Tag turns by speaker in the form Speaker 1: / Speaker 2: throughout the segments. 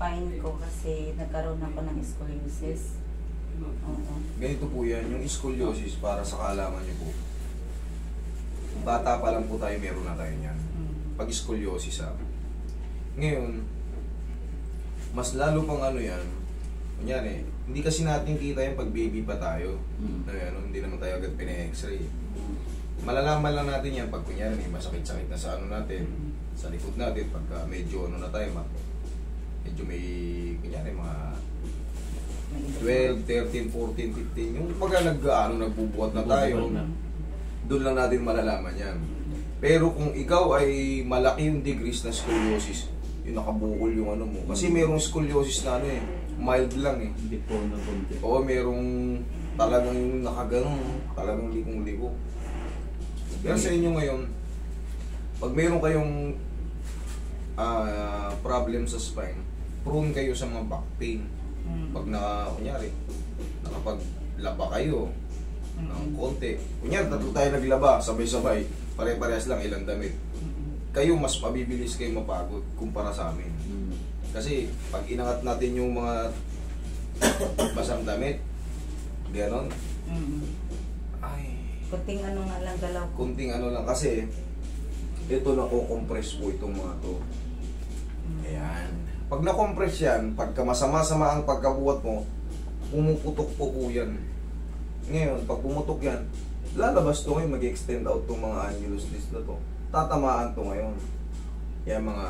Speaker 1: spine ko kasi nagkaroon ako ng scoliosis. Oo.
Speaker 2: Ganito po yan, yung scoliosis para sa kaalaman nyo po. Bata pa lang po tayo, meron na tayo yan. Pag scoliosis Ngayon, mas lalo pang ano yan, kunyari, hindi kasi natin kita yung pag baby pa tayo. Hindi naman tayo agad pina-x-ray. Malalaman lang natin yan pag kunyari may masakit-sakit na sa ano natin, sa likod natin, pagka medyo ano na tayo, medyo may kunyari mga 12, 13, 14, 15, yung pagka nagbubuhat na tayo, doon lang natin malalaman yan. Pero kung ikaw ay malaki yung degrees na scoliosis, yung nakabukol yung ano mo. Kasi merong scoliosis na ano mild lang
Speaker 3: Hindi po na konti.
Speaker 2: Oo, merong talagang yung nakaganong, talagang likong-liko. Pero sa inyo ngayon, pag meron kayong problem sa spine, prone kayo sa mga back pain. Pag kunyari, nakapaglaba kayo ng konti. Kunyari, tatlo tayo naglaba, sabay-sabay, pare-parehas lang ilang damit. Kayo, mas mabibilis kayo mapagod kumpara sa amin. Kasi, pag inangat natin yung mga basang damit, gano'n, ay,
Speaker 1: kunting ano nga lang galaw ko.
Speaker 2: kunting ano lang. Kasi, ito nako-compress po itong mga to. Ayan. Pag na-compress yan, pagka masama-sama ang pagkabuhat mo, pumuputok po yan. Ngayon, pag pumutok yan, lalabas to ngayon, mag-extend out itong mga annulus disc na to. Tatamaan to ngayon. Yan mga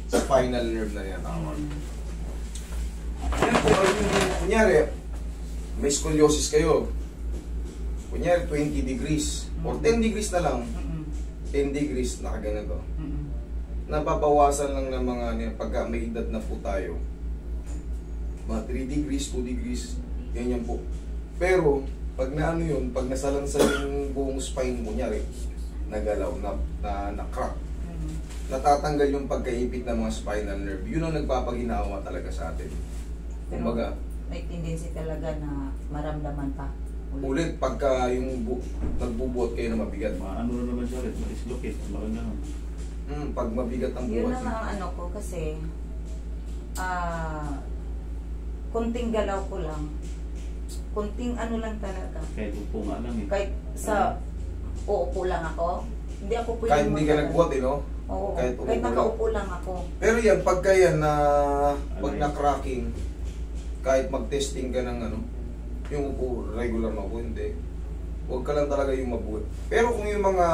Speaker 2: spinal nerve na yan tawag. Yan po, kunyari, may scoliosis kayo. Kunyari, 20 degrees or 10 degrees na lang. 10 degrees, nakaganito. Napapawasan lang ng mga pagka may edad na po tayo. Mga 3 degrees, 2 degrees, ganyan po. Pero, pag na ano yun, pag nasalansa yung buong spine mo, kunyari, nagalaw, na-crack, natatanggal yung pagkaipit ng mga spinal nerve. Yun ang nagpapaginawa talaga sa atin. Kumbaga,
Speaker 1: may tendency talaga na maramdaman pa.
Speaker 2: ulit pagka yung nagbubuhat kayo na mabigat.
Speaker 3: Ano na naman siya ulit, ma-dislocate, baka gano'n.
Speaker 2: Pag mabigat ang
Speaker 1: Yun
Speaker 2: buhat.
Speaker 1: naman ang ano ko kasi kunting galaw ko lang. Kunting ano lang talaga.
Speaker 3: Kahit upo nga lang
Speaker 1: Kahit sa uupo lang ako. Hindi ako pwede
Speaker 2: Kahit hindi ka nagbuhat no?
Speaker 1: Oo,
Speaker 2: kahit
Speaker 1: kahit nakaupo lang ako.
Speaker 2: Pero yan, pagka yan na pag na-cracking, kahit mag-testing ka ng ano, yung upo, regular na upo, hindi. Huwag ka lang talaga yung mabuhat. Pero kung yung mga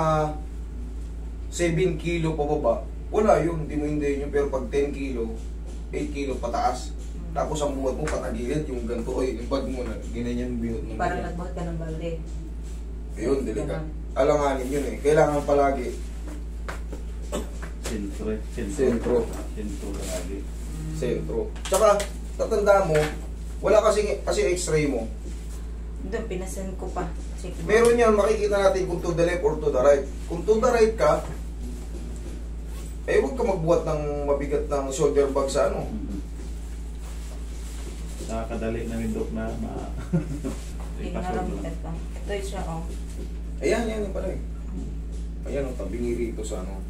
Speaker 2: 7 kilo pababa, wala yun, hindi mo hindayin yun. Pero pag 10 kilo, 8 kilo pataas, tapos ang buhat mo patagilid, yung ganito, ay, yung bag mo na, ginanyan buhat mo.
Speaker 1: Parang nagbuhat ka ng balde.
Speaker 2: Ayun, delikat. Alanganin yun Kailangan palagi. Sentro
Speaker 3: lagi.
Speaker 2: Sentro. Tsaka, tatanda mo, wala kasi x-ray mo.
Speaker 1: Doon, pinasend ko pa. Check mo.
Speaker 2: Meron yan, makikita natin kung to the left or to the right. Kung to the right ka, huwag ka magbuhat ng mabigat ng shoulder bag sa ano.
Speaker 3: Nakakadali na rin, Dok, na
Speaker 1: Pinaramdam pa. Ito siya,
Speaker 2: Ayan, yan pala Ayan, tabingi rito sa ano.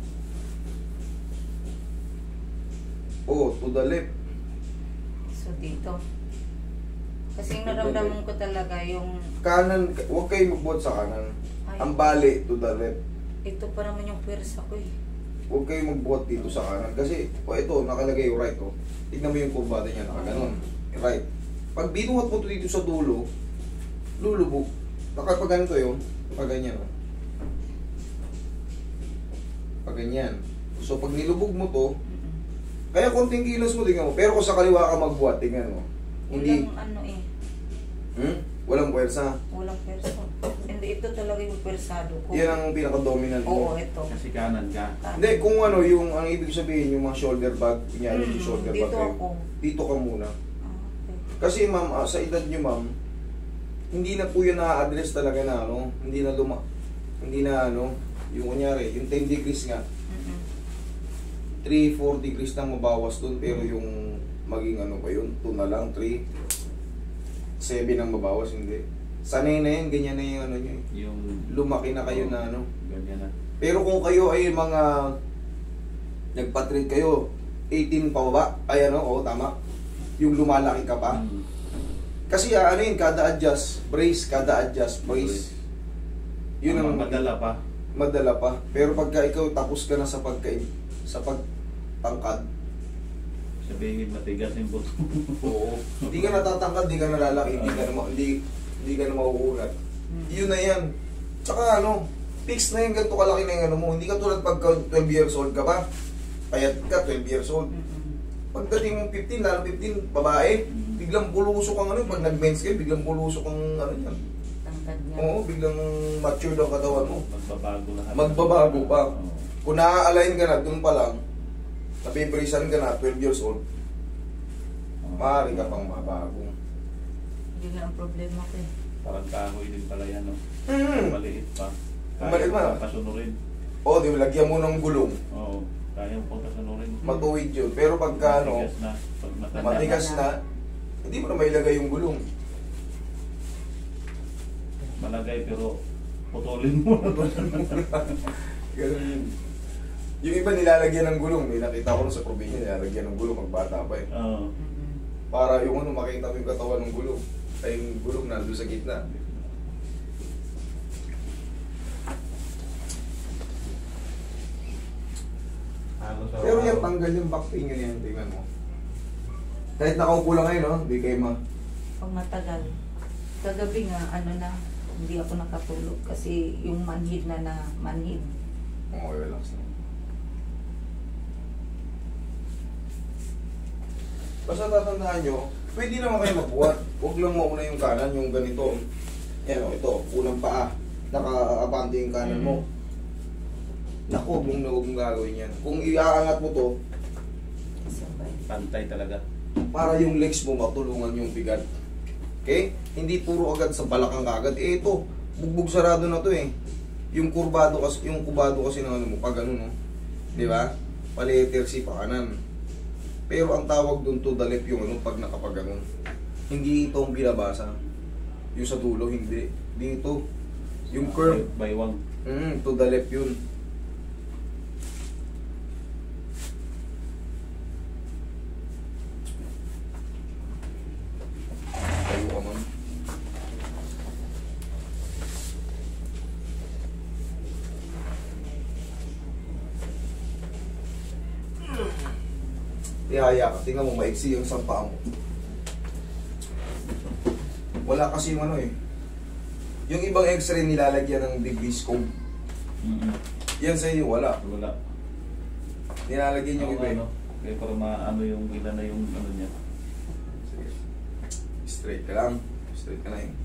Speaker 2: To the left.
Speaker 1: So, dito. Kasi yung naramdaman ko talaga yung...
Speaker 2: Kanan, huwag kayo magbuhat sa kanan.
Speaker 1: Ay.
Speaker 2: Ang bali, to the left.
Speaker 1: Ito pa naman yung pwersa ko
Speaker 2: Huwag kayo magbuhat dito sa kanan. Kasi, ito, nakalagay yung right, Tignan mo yung kurbada niya, nakaganon. Right. Pag binuhat mo to dito sa dulo, lulubog. Kapag ganito yun, pag ganyan, Pag ganyan. So, pag nilubog mo to, kaya konting kilos mo, tingnan mo. Pero kung sa kaliwa ka magbuhat, tingnan mo. Hindi.
Speaker 1: Walang ano
Speaker 2: Walang puwersa.
Speaker 1: Walang pwersa. Hindi, ito talaga yung pwersado ko.
Speaker 2: Yan ang pinaka-dominant mo.
Speaker 1: Oo, ito.
Speaker 3: Kasi kanan ka.
Speaker 2: Hindi, kung ano, yung ang ibig sabihin, yung mga shoulder bag, kunyari yung shoulder bag.
Speaker 1: Dito ako.
Speaker 2: Dito ka muna.
Speaker 1: Okay.
Speaker 2: Kasi ma'am, sa edad nyo ma'am, hindi na po yan na-address talaga na ano, hindi na ano, yung kunyari, yung 10 degrees nga, 3-4 degrees nang mabawas dun, pero yung maging ano pa yun, 2 na lang, 3, 7 ang mabawas, hindi. Sanay na yan, ganyan na yung ano nyo.
Speaker 3: Yung
Speaker 2: lumaki na kayo na ano.
Speaker 3: ganyan na.
Speaker 2: Pero kung kayo ay mga nagpa-treat kayo, 18 pababa. Ay ano, oo, tama. Yung lumalaki ka pa.
Speaker 3: Mm.
Speaker 2: Kasi ano yun, kada adjust, brace, kada adjust, brace. Yun ang
Speaker 3: madala pa.
Speaker 2: madala pa. Pero pagka ikaw tapos ka na sa pagtangkad,
Speaker 3: Sabihin matigas yung buto.
Speaker 2: oo. Hindi ka natatangkad, hindi ka nalalaki, hindi ka na mauunat. Yun na yan. Tsaka ano, fix na yung ganito kalaki na yung ano mo. Hindi ka tulad pagka 12 years old ka pa. Payat ka, 12 years old. Pagdating mong 15, lalo 15, babae, biglang bulusok ang ano, pag nag-men's kayo, biglang bulusok ang ano yan.
Speaker 1: Tangkad niya.
Speaker 2: Oo, biglang mature ang katawan mo.
Speaker 3: Magbabago lahat.
Speaker 2: Magbabago pa.
Speaker 3: Oo.
Speaker 2: Kung na-align ka na, dun pa lang, nabibrisan ka na, 12 years old, maaari ka pang mabago.
Speaker 1: Yun nga ang problema ko eh.
Speaker 3: Parang kahoy din pala yan, no? Maliit pa.
Speaker 2: Maliit pa.
Speaker 3: Pasunurin.
Speaker 2: O, di ba, lagyan mo ng gulong,
Speaker 3: Oo. Kaya mo pang pasunurin.
Speaker 2: matuwid yun. Pero pagka ano,
Speaker 3: Matigas na. Pag matanda.
Speaker 2: matigas na, hindi mo na mailagay yung gulong.
Speaker 3: Malagay pero putulin mo.
Speaker 2: Ganun yun. Yung iba nilalagyan ng gulong, may nakita ko sa probinsya, nilalagyan ng gulong, magbata pa eh.
Speaker 3: Oo.
Speaker 2: Para yung ano, makita mo yung katawan ng gulong. Ay, yung gulong nandun sa gitna. Pero yan, tanggal yung back pain yun yan, tingnan mo. Kahit nakaupo lang ngayon, no? Hindi kayo
Speaker 1: Pag matagal. Kagabi nga, ano na, hindi ako nakatulog kasi yung manhid na manhid.
Speaker 2: Okay, relax na. Basta tatandaan nyo, pwede naman kayo magbuhat. Huwag lang mauna yung kanan, yung ganito. Yan o, ito, unang paa. Nakaabante yung kanan mo. Naku, huwag mong gagawin yan. Kung iaangat mo to,
Speaker 1: Sabay.
Speaker 3: Pantay talaga.
Speaker 2: para yung legs mo matulungan yung bigat. Okay? Hindi puro agad sa balakang agad. Eh ito, bugbog sarado na to eh. Yung kubado kasi ng ano mo, pag ano no. Di ba? Paletter C pa kanan. Pero ang tawag doon to the left yung ano pag nakapaganon. Hindi ito ang binabasa. Yung sa dulo, hindi. Dito, yung curve.
Speaker 3: By one.
Speaker 2: To the left yun. Tayo ka man. Ihaya ka. Tingnan mo, maiksi yung sampa mo. Wala kasi yung ano eh. Yung ibang x-ray nilalagyan ng diviscome. Yan sa iyo, wala.
Speaker 3: Wala.
Speaker 2: Nilalagyan yung iba eh.
Speaker 3: Ano, kaya para maano yung ilan na yung ano niya.
Speaker 2: Sige. Straight ka lang. Straight ka na yun.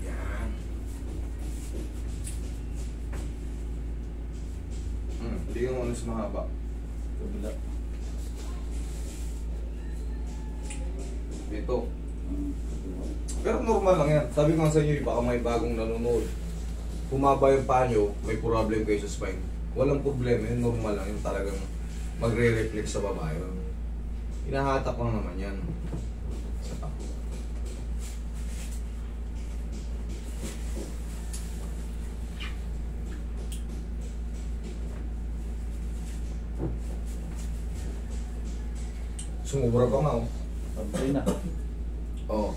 Speaker 2: Yan. Hindi ka mo mas mahaba.
Speaker 3: Kabila.
Speaker 2: Dito. Pero normal lang yan. Sabi ko nga sa inyo, baka may bagong nanonood. Humaba yung paa nyo, may problem kayo sa spine. Walang problema yun, normal lang yun. Talagang magre-reflex sa baba yun. Hinahatak lang naman yan. Sa top. Sumubra pa nga oh.
Speaker 3: Pantay na.
Speaker 2: Oo.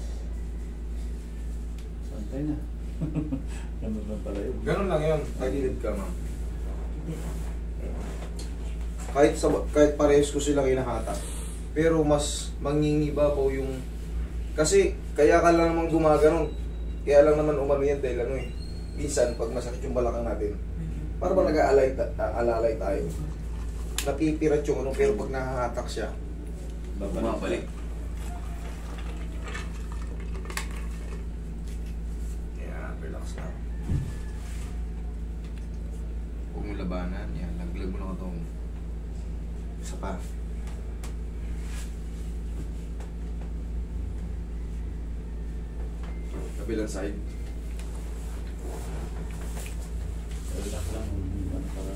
Speaker 3: Pantay na. Ganun lang pala yun.
Speaker 2: Ganun lang yun. Tagilid ka ma'am. Kahit parehas ko silang hinahatak. Pero mas mangingibabaw yung... Kasi kaya ka lang naman gumaganon. Kaya lang naman umano yan dahil ano eh. Minsan pag masakit yung balakang natin, para ba nag-aalalay tayo? Napipirat yung ano, pero pag nahahatak siya, bumabalik. Yan, relax lang. Huwag mo labanan. Yan, laglag mo lang itong isa pa. Kabilang side.
Speaker 3: Relax lang. Para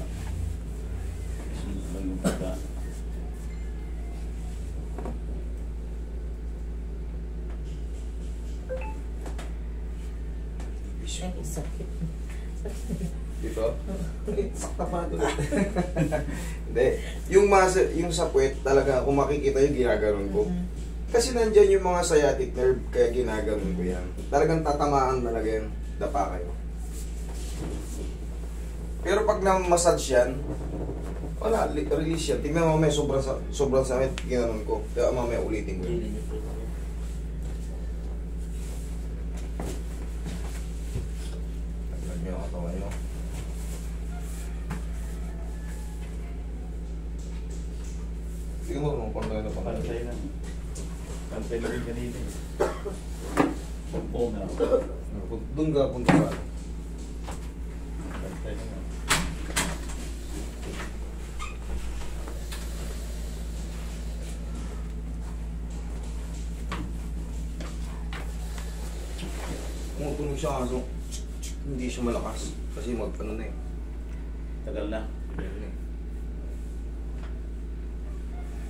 Speaker 3: sunod lang yung pagka.
Speaker 1: Ay, sakit.
Speaker 2: Dito? Ay, sakta pa ito. Hindi. Yung muscle, yung sa puwet, talaga, kung makikita yung ginaganon ko. Kasi nandyan yung mga sciatic nerve, kaya ginaganon ko yan. Talagang tatamaan talaga yan. Dapa kayo. Pero pag na-massage yan, wala, release yan. Tingnan mo mamaya, sobrang sakit, ginanon ko. Kaya mamaya ulitin ko yun. Taglag nyo ang katawan nyo. Tingnan mo, nung pantay na pantay.
Speaker 3: Pantay na. Pantay na rin kanina. Bumbong na.
Speaker 2: Doon ka punta ka.
Speaker 3: Pantay na.
Speaker 2: Tumutunog siya kaso hindi siya malakas. Kasi ano na eh.
Speaker 3: Tagal na.
Speaker 2: Ano na eh.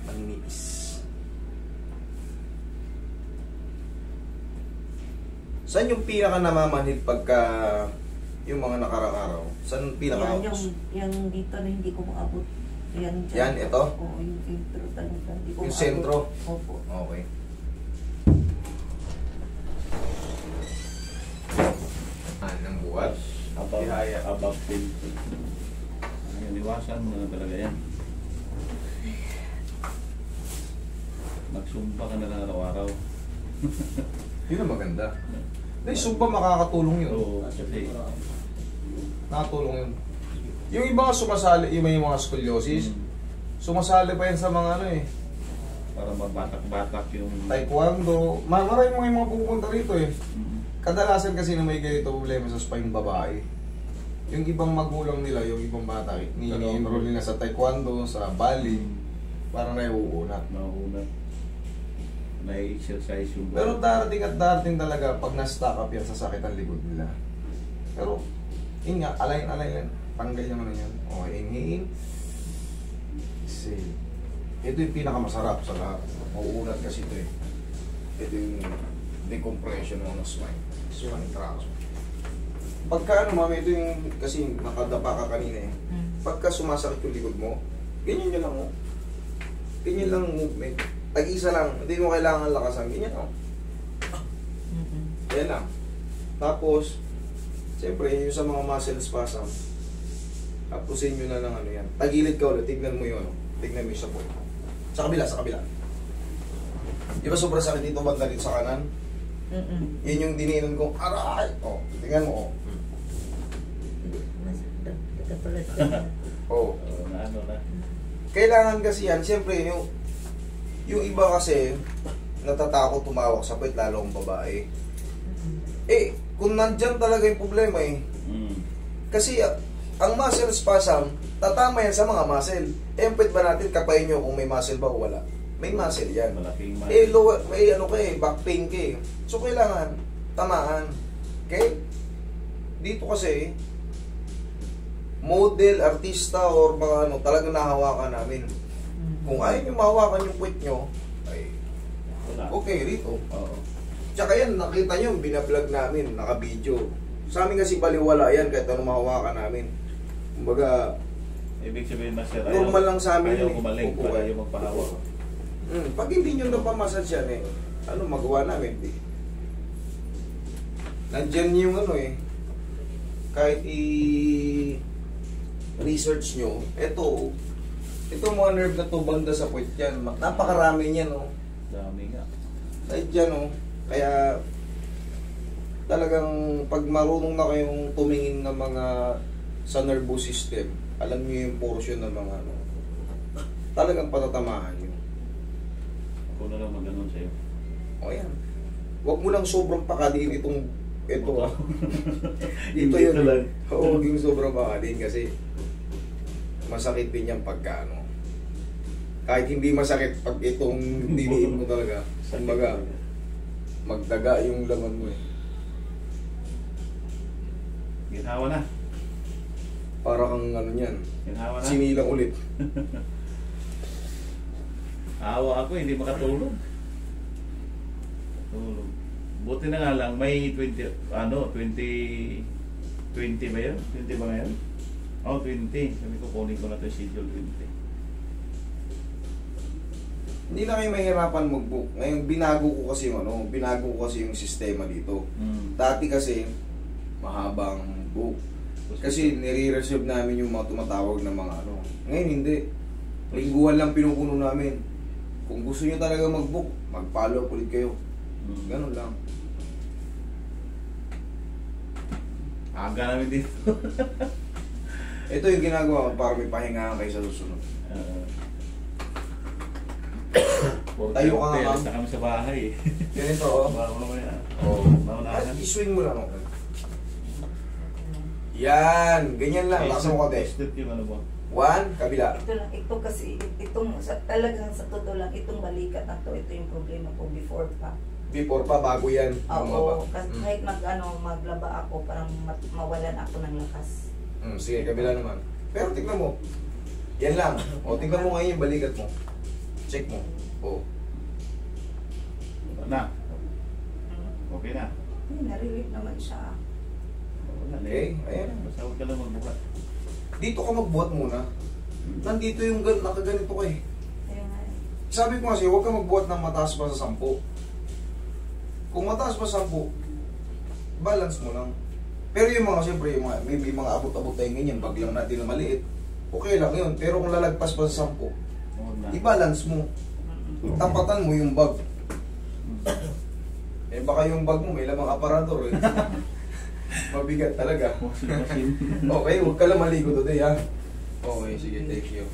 Speaker 2: Manipis. Saan yung pinaka namamanhid pagka yung mga nakarang araw? Saan pinaka?
Speaker 1: Yung dito na hindi ko maabot. Yan,
Speaker 2: Yan, ito?
Speaker 1: Oo, yung intro talaga. Hindi ko
Speaker 2: Yung
Speaker 1: maabot.
Speaker 2: sentro?
Speaker 1: Opo.
Speaker 2: Okay. Ng buhat. Tihaya.
Speaker 3: Above 20. Ngayon, iwasan mo na talaga yan. Magsumba ka na lang araw-araw.
Speaker 2: Yun ang maganda. Dahil sumba makakatulong yun.
Speaker 3: Oo, kasi
Speaker 2: Nakatulong yun. Yung iba nga sumasali, yung may mga scoliosis, sumasali pa yan sa mga ano eh.
Speaker 3: para mabatak-batak yung...
Speaker 2: Taekwondo. Maraming mga pupunta rito eh.
Speaker 3: Mm.
Speaker 2: Kadalasan kasi na may ganito problema sa spine babae. Yung ibang magulang nila, yung ibang bata, ni-enroll nila sa taekwondo, sa bali, para naiuunat.
Speaker 3: Mauna. May exercise yung...
Speaker 2: Pero darating at darating talaga pag na-stack up yan sa sakit ang likod nila. Pero, yun nga, align yan. Tanggal yung ano yan. Okay, inhale. Exhale. Ito yung pinakamasarap sa lahat. Mauunat kasi ito eh. Ito yung decompression ng spine. Spine traction. Pagka ano mami, ito yung kasi nakadapa ka kanina eh. Pagka sumasakit yung likod mo, ganyan nyo lang mo. Ganyan lang movement. Tag-isa lang. Hindi mo kailangan lakasan. Ganyan lang. Yan lang. Tapos, siyempre, yung sa mga muscle spasm, tapusin nyo na ng ano yan. Tagilid ka ulit. Tignan mo yun. Tignan mo yung support. Sa kabila, sa kabila. Di ba sobrang sakit dito banda dito sa kanan? Yan yung dininon ko. Aray! O, tingnan mo. O.
Speaker 3: na ano na.
Speaker 2: Kailangan kasi yan, siyempre, yung iba kasi, natatakot tumawak sa puwet, lalo ang babae. Eh, kung nandyan talaga yung problema eh. Kasi, ang muscle spasm, tatama yan sa mga muscle. Eh, pwede ba natin kapain nyo kung may muscle ba o wala? May muscle yan.
Speaker 3: Malaking muscle.
Speaker 2: Eh, lower, may ano ka eh, back pain ka eh. So, kailangan, tamaan. Okay? Dito kasi, model, artista, or mga ano, talagang nahawakan namin. Kung ayaw nyo mahawakan yung puwet nyo, ay,
Speaker 3: Wala.
Speaker 2: okay, rito.
Speaker 3: Oo.
Speaker 2: Tsaka yan, nakita nyo, binablog namin, naka-video. Sa amin kasi baliwala yan kahit anong mahawakan namin. Kumbaga,
Speaker 3: Ibig sabihin, master,
Speaker 2: normal lang sa amin
Speaker 3: ayaw
Speaker 2: yun eh.
Speaker 3: kumaling,
Speaker 2: Opo,
Speaker 3: ayaw magpahawak.
Speaker 2: pag hindi nyo napamassage yan eh, ano magawa namin? Nandyan yung ano eh, kahit i-research nyo, ito mga nerve na to, banda sa puwet yan, napakarami niyan oh.
Speaker 3: Dami nga.
Speaker 2: Kahit yan oh, kaya talagang pag marunong na kayong tumingin ng mga sa nervous system, alam niyo yung portion ng mga ano, talagang patatamahan nyo.
Speaker 3: Ako na lang mag-anon sa'yo.
Speaker 2: O yan. Huwag mo lang sobrang pakadin ito ah. Dito
Speaker 3: Dito
Speaker 2: yun.
Speaker 3: lang.
Speaker 2: Huwag yung sobrang pakadin kasi masakit din yan pagka ano. Kahit hindi masakit pag itong diniin mo talaga. Kumbaga, magdaga yung laman mo eh.
Speaker 3: Ginhawa na.
Speaker 2: Para kang ano yan.
Speaker 3: Ginhawa na.
Speaker 2: Sinilang ulit.
Speaker 3: Awa ako, hindi makatulog. Tulog. Buti na nga lang, may 20 20 ba yun? 20 ba ngayon? Oh, 20. Sabi ko, kunin ko na ito yung schedule 20.
Speaker 2: Hindi na kayo mahirapan mag-book. Ngayon, binago ko kasi yung sistema dito. Dati kasi, mahabang book. Kasi nire-reserve namin yung mga tumatawag na mga ano. Ngayon, hindi. Lingguhan lang pinupuno namin. Kung gusto nyo talaga mag-book, mag-follow up ulit kayo. Ganun lang.
Speaker 3: Aga namin dito.
Speaker 2: Ito yung ginagawa ko para may pahingahan kayo sa susunod. Tayo ka nga, ma'am.
Speaker 3: Na kami sa bahay.
Speaker 2: Ganito, oh.
Speaker 3: Bawa naman yan.
Speaker 2: Oh.
Speaker 3: Maunahan.
Speaker 2: I-swing mo lang. Okay. Yan. Ganyan lang. Lakas mo konti.
Speaker 3: Step yung ano mo.
Speaker 2: 1, kabila.
Speaker 1: Ito lang, ito kasi, talagang sa totoo lang, itong balikat na to, ito yung problema ko before pa.
Speaker 2: Before pa, bago yan.
Speaker 1: Oo, kasi kahit maglaba ako, parang mawalan ako ng lakas.
Speaker 2: Sige, kabila naman. Pero tignan mo. Yan lang. O, tignan mo ngayon yung balikat mo. Check mo. O.
Speaker 3: Na. Okay na.
Speaker 1: Nare-relieve naman siya.
Speaker 2: Okay, ayan.
Speaker 3: Basta huwag ka lang magbukat.
Speaker 2: Dito ka magbuhat muna. Nandito yung nakaganito ka eh.
Speaker 1: Ayun nga eh.
Speaker 2: Sabi ko kasi, huwag ka magbuhat ng mataas pa sa 10. Kung mataas pa sa 10, balance mo lang. Pero yung mga, siyempre, may mga abot-abot tayong ganyan, bag lang natin na maliit, okay lang yun. Pero kung lalagpas pa sa 10, i-balance mo. Tapatan mo yung bag. Eh baka yung bag mo may lamang aparador eh. Mabigat talaga. Okay, huwag ka lang maligo today ha. Okay, sige, thank you.